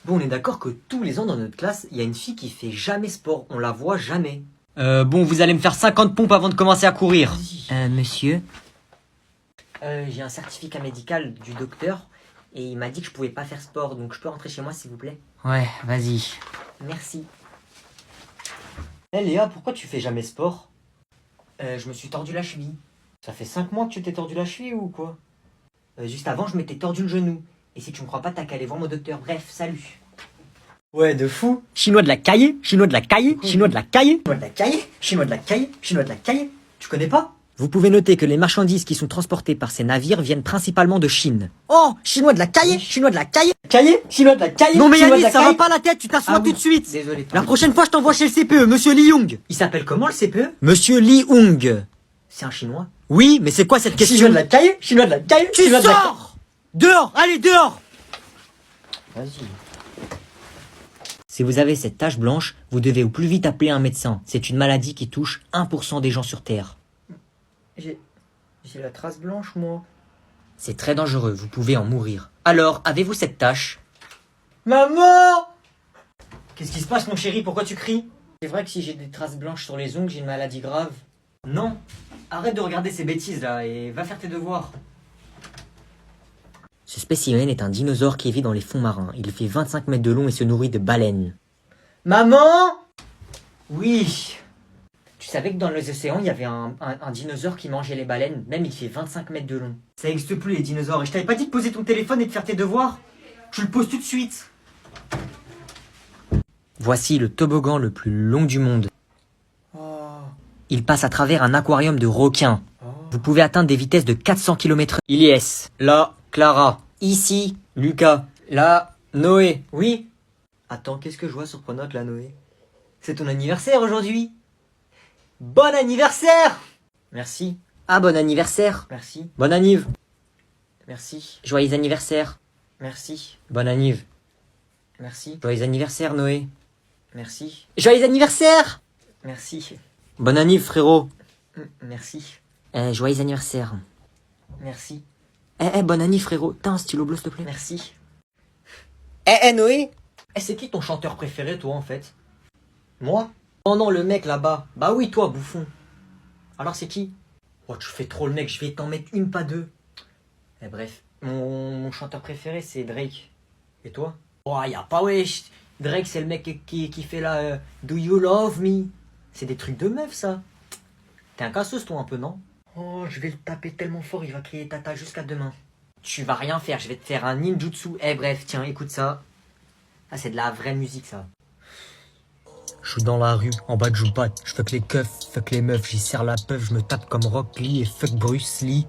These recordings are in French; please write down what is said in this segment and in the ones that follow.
Bon, on est d'accord que tous les ans dans notre classe, il y a une fille qui fait jamais sport. On la voit jamais. Bon, vous allez me faire 50 pompes avant de commencer à courir. Monsieur, j'ai un certificat médical du docteur et il m'a dit que je pouvais pas faire sport, donc je peux rentrer chez moi s'il vous plaît? Ouais, vas-y. Merci. Léa, pourquoi tu fais jamais sport? Je me suis tordu la cheville. Ça fait 5 mois que tu t'es tordu la cheville ou quoi? Juste avant, je m'étais tordu le genou. Et si tu me crois pas, t'as qu'à aller voir mon docteur. Bref, salut. Ouais, de fou. Chinois de la caille, chinois de la caille, chinois de la caille, chinois de la caille, chinois de la caille, chinois de la caille. Tu connais pas? Vous pouvez noter que les marchandises qui sont transportées par ces navires viennent principalement de Chine. Oh, chinois de la caille, chinois de la caille. Caille, chinois de la caille. Non mais Yannis, ça va pas la tête, tu t'assois tout de suite. Désolé. La prochaine fois, je t'envoie chez le CPE, Monsieur Li Young. Il s'appelle comment le CPE? Monsieur Li Young. C'est un chinois? Oui, mais c'est quoi cette question? Chinois de la caille, chinois de la caille. Tu sors! Dehors, allez dehors. Vas-y. Si vous avez cette tache blanche, vous devez au plus vite appeler un médecin. C'est une maladie qui touche 1% des gens sur Terre. J'ai la trace blanche, moi. C'est très dangereux, vous pouvez en mourir. Alors, avez-vous cette tache? Maman! Qu'est-ce qui se passe, mon chéri? Pourquoi tu cries? C'est vrai que si j'ai des traces blanches sur les ongles, j'ai une maladie grave. Non. Arrête de regarder ces bêtises, là, et va faire tes devoirs. Ce spécimen est un dinosaure qui vit dans les fonds marins. Il fait 25 mètres de long et se nourrit de baleines. Maman! Oui. Tu savais que dans les océans, il y avait un dinosaure qui mangeait les baleines? Même il fait 25 mètres de long. Ça n'existe plus les dinosaures. Et je t'avais pas dit de poser ton téléphone et de faire tes devoirs? Tu le poses tout de suite. Voici le toboggan le plus long du monde. Oh. Il passe à travers un aquarium de requins. Oh. Vous pouvez atteindre des vitesses de 400 km/h. Ilyes. Là, Clara. Ici, Lucas. Là, Noé. Oui. Attends, qu'est-ce que je vois sur Pronote là, Noé? C'est ton anniversaire aujourd'hui. Bon anniversaire! Merci. Ah, bon anniversaire. Merci. Bon anniv. Merci. Joyeux anniversaire. Merci. Bon anniv. Merci. Joyeux anniversaire, Noé. Merci. Joyeux anniversaire! Merci. Bon anniv, frérot. Merci. Joyeux anniversaire. Merci. Bon anniv, frérot. T'as un stylo bleu, s'il te plaît? Merci. Noé. C'est qui ton chanteur préféré, toi, en fait? Moi? Oh non, le mec là-bas. Bah oui, toi, bouffon. Alors, c'est qui? Oh, tu fais trop le mec, je vais t'en mettre une, pas deux. Bref, mon chanteur préféré, c'est Drake. Et toi? Oh, y'a pas wesh. Drake, c'est le mec qui fait la Do You Love Me? C'est des trucs de meuf, ça. T'es un cassos, toi, un peu, non? Oh, je vais le taper tellement fort, il va crier tata jusqu'à demain. Tu vas rien faire, je vais te faire un ninjutsu. Bref, tiens, écoute ça. Ah, c'est de la vraie musique, ça. Je suis dans la rue, en bas de Joupat. Je fuck les keufs, fuck les meufs, j'y serre la peuf, je me tape comme Rock Lee et fuck Bruce Lee.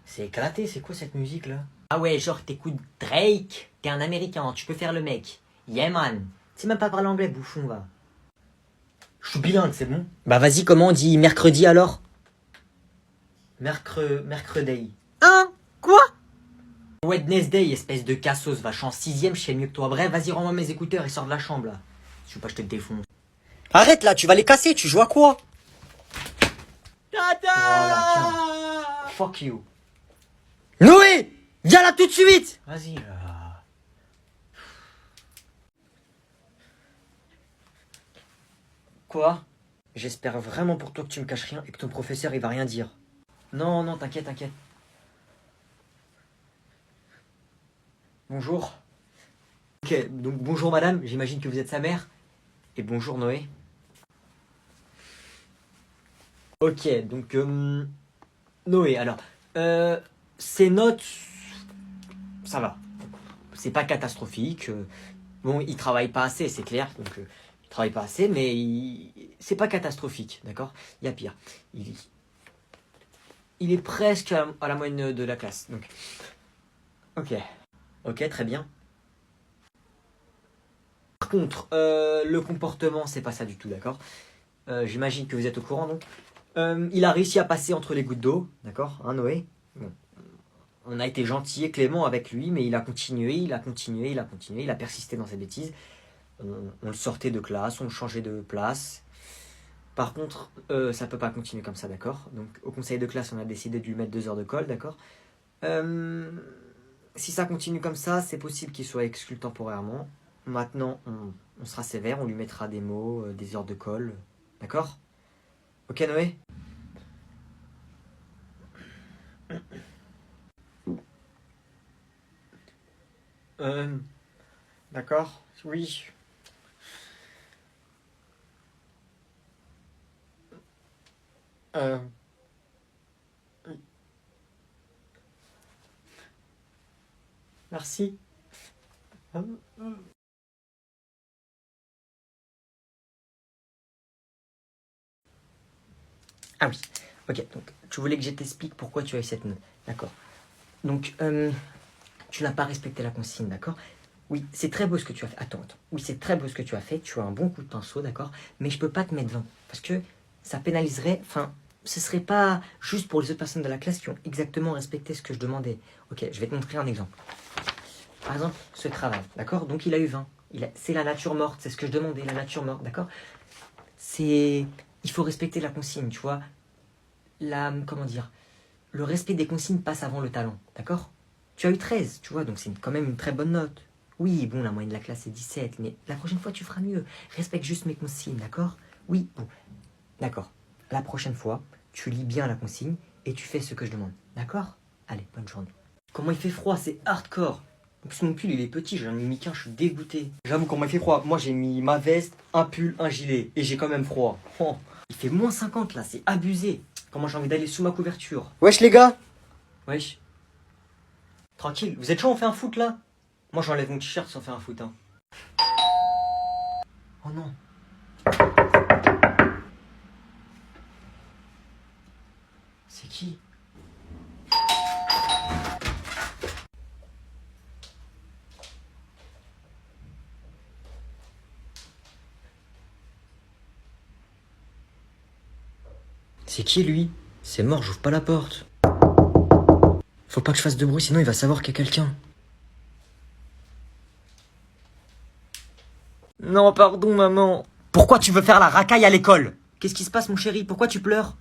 C'est éclaté, c'est quoi cette musique là? Ah ouais, genre t'écoutes Drake, t'es un américain, tu peux faire le mec. Yeah man, tu sais même pas parler anglais, bouffon va. Je suis bilingue, c'est bon? Bah vas-y, comment on dit mercredi alors? Mercredi. Hein? Quoi? Wednesday, espèce de cassos, vache en 6ème, je sais mieux que toi. Bref, vas-y, rends-moi mes écouteurs et sors de la chambre là. Je veux pas, je te défonce. Arrête là, tu vas les casser, tu joues à quoi? Tata! Voilà, tiens. Fuck you. Noé! Viens là tout de suite! Vas-y là. Quoi? J'espère vraiment pour toi que tu me caches rien et que ton professeur il va rien dire. Non, non, t'inquiète, t'inquiète. Bonjour. Ok, donc bonjour madame, j'imagine que vous êtes sa mère. Et bonjour Noé. Ok, donc Noé, alors, ces notes, ça va. C'est pas catastrophique. Bon, il travaille pas assez, c'est clair. Donc, il travaille pas assez, mais c'est pas catastrophique, d'accord? Il y a pire. Il est presque à la moyenne de la classe. Donc, ok. Ok, très bien. Par contre, le comportement, c'est pas ça du tout, d'accord? J'imagine que vous êtes au courant, donc. Il a réussi à passer entre les gouttes d'eau, d'accord, hein, Noé? Bon. On a été gentil et clément avec lui, mais il a continué, il a persisté dans ses bêtises. On le sortait de classe, on le changeait de place. Par contre, ça peut pas continuer comme ça, d'accord? Donc, au conseil de classe, on a décidé de lui mettre 2 heures de colle, d'accord? Si ça continue comme ça, c'est possible qu'il soit exclu temporairement. maintenant, on sera sévère, on lui mettra des mots, des heures de colle. D'accord? Ok, Noé? D'accord, oui. Euh, merci. Ah oui, ok, donc tu voulais que je t'explique pourquoi tu as eu cette note. D'accord. Donc, tu n'as pas respecté la consigne, d'accord? Oui, c'est très beau ce que tu as fait. Attends. Oui, c'est très beau ce que tu as fait. Tu as un bon coup de pinceau, d'accord? Mais je peux pas te mettre 20. Parce que ça pénaliserait. Enfin, ce serait pas juste pour les autres personnes de la classe qui ont exactement respecté ce que je demandais. Ok, je vais te montrer un exemple. Par exemple, ce travail, d'accord? Donc il a eu 20. C'est la nature morte, c'est ce que je demandais, la nature morte, d'accord? C'est. Il faut respecter la consigne, tu vois? Comment dire? Le respect des consignes passe avant le talent, d'accord? Tu as eu 13, tu vois, donc c'est quand même une très bonne note. Oui, bon, la moyenne de la classe est 17, mais la prochaine fois tu feras mieux. Respecte juste mes consignes, d'accord? Oui, bon, d'accord. La prochaine fois, tu lis bien la consigne et tu fais ce que je demande, d'accord? Allez, bonne journée. Comment il fait froid, c'est hardcore. En plus, mon pull il est petit, j'en ai mis qu'un, je suis dégoûté. J'avoue, comment il fait froid, moi j'ai mis ma veste, un pull, un gilet, et j'ai quand même froid. Oh, il fait moins 50 là, c'est abusé. Comment j'ai envie d'aller sous ma couverture. Wesh les gars. Wesh. Tranquille, vous êtes chaud, on fait un foot là? Moi j'enlève mon t-shirt si on fait un foot, hein. Oh non. C'est qui? C'est qui lui? C'est mort, j'ouvre pas la porte. Faut pas que je fasse de bruit, sinon il va savoir qu'il y a quelqu'un. Non, pardon maman. Pourquoi tu veux faire la racaille à l'école? Qu'est-ce qui se passe mon chéri? Pourquoi tu pleures?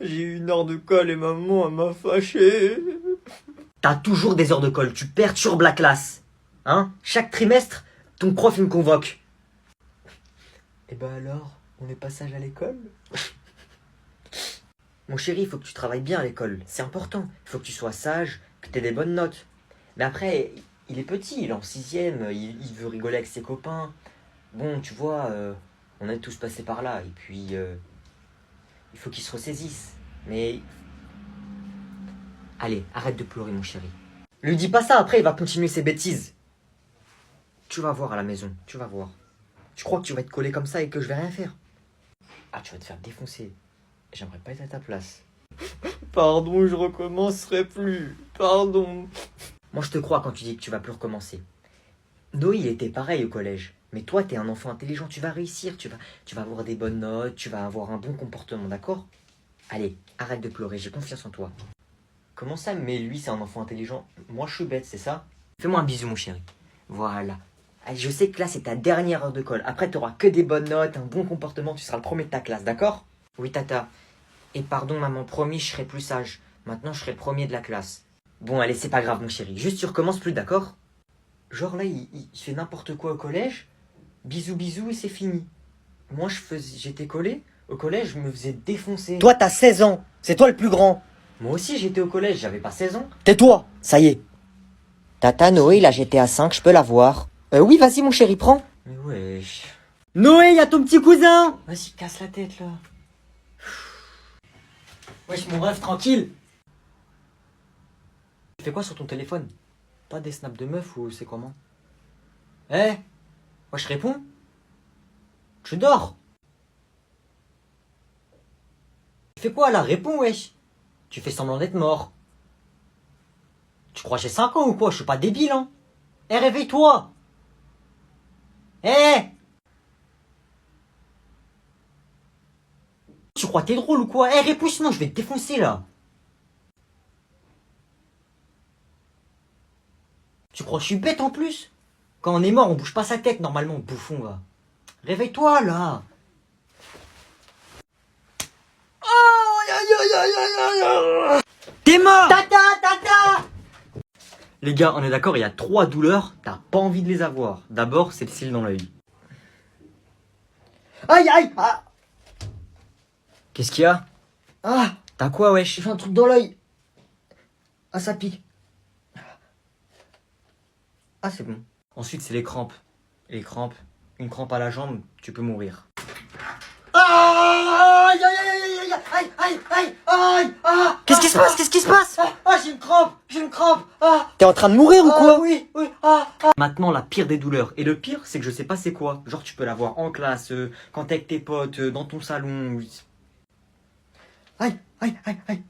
J'ai eu une heure de colle et maman elle m'a fâché. T'as toujours des heures de colle, tu perturbes la classe. Hein? Chaque trimestre, ton prof il me convoque. Et ben alors, on est pas sage à l'école? Mon chéri, il faut que tu travailles bien à l'école, c'est important. Il faut que tu sois sage, que tu aies des bonnes notes. Mais après, il est petit, il est en sixième, il veut rigoler avec ses copains. Bon, tu vois, on est tous passés par là, et puis il faut qu'il se ressaisisse. Mais allez, arrête de pleurer, mon chéri. Lui dis pas ça, après il va continuer ses bêtises. Tu vas voir à la maison, tu vas voir. Tu crois que tu vas être collé comme ça et que je vais rien faire? Ah, tu vas te faire défoncer. J'aimerais pas être à ta place. Pardon, je recommencerai plus. Pardon. Moi, je te crois quand tu dis que tu vas plus recommencer. Noé, il était pareil au collège. Mais toi, t'es un enfant intelligent, tu vas réussir, tu vas avoir des bonnes notes, tu vas avoir un bon comportement, d'accord? Allez, arrête de pleurer, j'ai confiance en toi. Comment ça, mais lui, c'est un enfant intelligent? Moi, je suis bête, c'est ça? Fais-moi un bisou, mon chéri. Voilà. Allez, je sais que là, c'est ta dernière heure de colle. Après, t'auras que des bonnes notes, un bon comportement, tu seras le premier de ta classe, d'accord? Oui, tata. Et pardon, maman, promis, je serai plus sage. Maintenant, je serai le premier de la classe. Bon, allez, c'est pas grave, mon chéri. Juste, tu recommences plus, d'accord? Genre là, il fait n'importe quoi au collège. Bisous, bisous, et c'est fini. Moi, j'étais collé. Au collège, je me faisais défoncer. Toi, t'as 16 ans. C'est toi le plus grand. Moi aussi, j'étais au collège. J'avais pas 16 ans. Tais-toi. Ça y est. Tata, Noé, il a GTA 5, je peux l'avoir. Oui, vas-y, mon chéri, prends. Mais wesh. Noé, y a ton petit cousin. Vas-y, casse la tête, là. Wesh, mon rêve, tranquille. Tu fais quoi sur ton téléphone? Pas des snaps de meuf ou c'est comment? Eh, moi je réponds. Tu dors. Tu fais quoi là? Réponds, wesh. Tu fais semblant d'être mort. Tu crois que j'ai 5 ans ou quoi? Je suis pas débile, hein. Eh, réveille-toi. Eh, tu crois que t'es drôle ou quoi? Eh, réponds sinon je vais te défoncer là. Tu crois que je suis bête en plus? Quand on est mort, on bouge pas sa tête normalement, bouffon va. Réveille-toi là. Oh, aïe, aïe, aïe, aïe, aïe. T'es mort. Tata, tata. Les gars, on est d'accord, il y a 3 douleurs, t'as pas envie de les avoir. D'abord, c'est le cil dans l'œil. Aïe, aïe, ah, Qu'est-ce qu'il y a? ah, T'as quoi, wesh? j'ai fait un truc dans l'œil. Ah, ça pique. Ah, c'est bon. Ensuite, c'est les crampes. Les crampes. Une crampe à la jambe, tu peux mourir. Aïe, aïe, aïe, aïe, aïe, aïe, aïe, aïe, ah. Qu'est-ce qui se passe? Qu'est-ce qui se passe? J'ai une crampe, ah. T'es en train de mourir ou quoi? Oui, oui, Maintenant, la pire des douleurs. Et le pire, c'est que je sais pas c'est quoi. Genre, tu peux l'avoir en classe, quand t'es avec tes potes, dans ton salon. aïe, aïe, aïe, aïe.